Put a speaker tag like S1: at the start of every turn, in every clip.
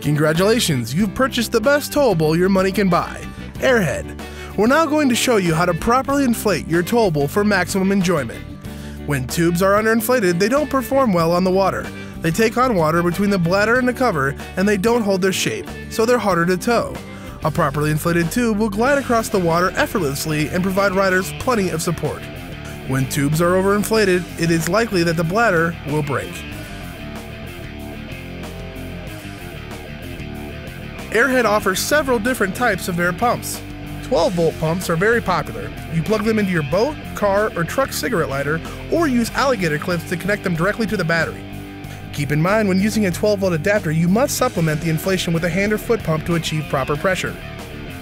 S1: Congratulations, you've purchased the best towable your money can buy, Airhead. We're now going to show you how to properly inflate your towable for maximum enjoyment. When tubes are underinflated, they don't perform well on the water. They take on water between the bladder and the cover, and they don't hold their shape, so they're harder to tow. A properly inflated tube will glide across the water effortlessly and provide riders plenty of support. When tubes are overinflated, it is likely that the bladder will break. Airhead offers several different types of air pumps. 12-volt pumps are very popular. You plug them into your boat, car, or truck cigarette lighter, or use alligator clips to connect them directly to the battery. Keep in mind, when using a 12-volt adapter, you must supplement the inflation with a hand or foot pump to achieve proper pressure.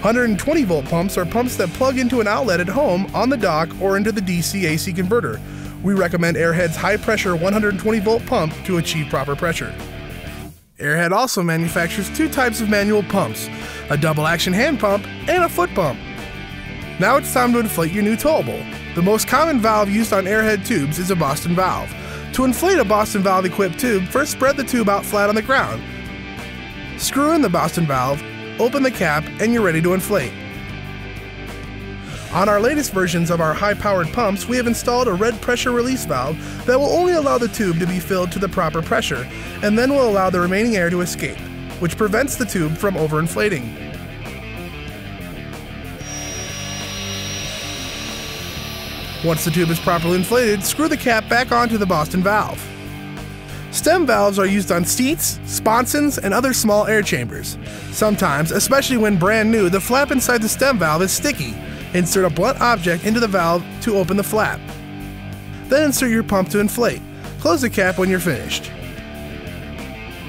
S1: 120-volt pumps are pumps that plug into an outlet at home, on the dock, or into the DC-AC converter. We recommend Airhead's high-pressure 120-volt pump to achieve proper pressure. Airhead also manufactures two types of manual pumps, a double-action hand pump and a foot pump. Now it's time to inflate your new towable. The most common valve used on Airhead tubes is a Boston valve. To inflate a Boston valve-equipped tube, first spread the tube out flat on the ground. Screw in the Boston valve, open the cap, and you're ready to inflate. On our latest versions of our high-powered pumps, we have installed a red pressure release valve that will only allow the tube to be filled to the proper pressure, and then will allow the remaining air to escape, which prevents the tube from overinflating. Once the tube is properly inflated, screw the cap back onto the Boston valve. Stem valves are used on seats, sponsons, and other small air chambers. Sometimes, especially when brand new, the flap inside the stem valve is sticky. Insert a blunt object into the valve to open the flap. Then insert your pump to inflate. Close the cap when you're finished.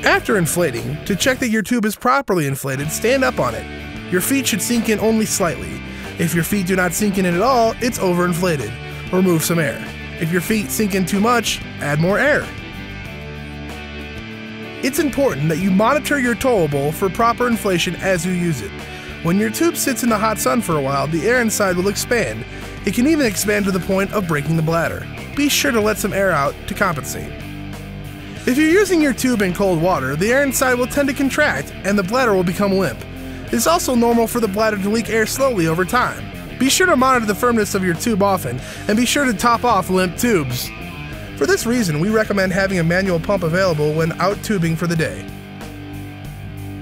S1: After inflating, to check that your tube is properly inflated, stand up on it. Your feet should sink in only slightly. If your feet do not sink in at all, it's overinflated. Remove some air. If your feet sink in too much, add more air. It's important that you monitor your towable for proper inflation as you use it. When your tube sits in the hot sun for a while, the air inside will expand. It can even expand to the point of breaking the bladder. Be sure to let some air out to compensate. If you're using your tube in cold water, the air inside will tend to contract and the bladder will become limp. It's also normal for the bladder to leak air slowly over time. Be sure to monitor the firmness of your tube often, and be sure to top off limp tubes. For this reason, we recommend having a manual pump available when out tubing for the day.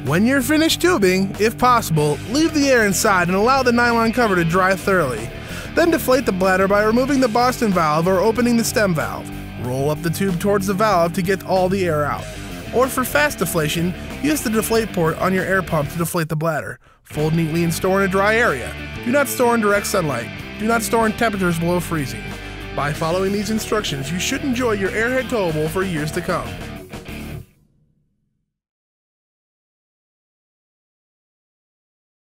S1: When you're finished tubing, if possible, leave the air inside and allow the nylon cover to dry thoroughly. Then deflate the bladder by removing the Boston valve or opening the stem valve. Roll up the tube towards the valve to get all the air out. Or for fast deflation, use the deflate port on your air pump to deflate the bladder. Fold neatly and store in a dry area. Do not store in direct sunlight. Do not store in temperatures below freezing. By following these instructions, you should enjoy your Airhead towable for years to come.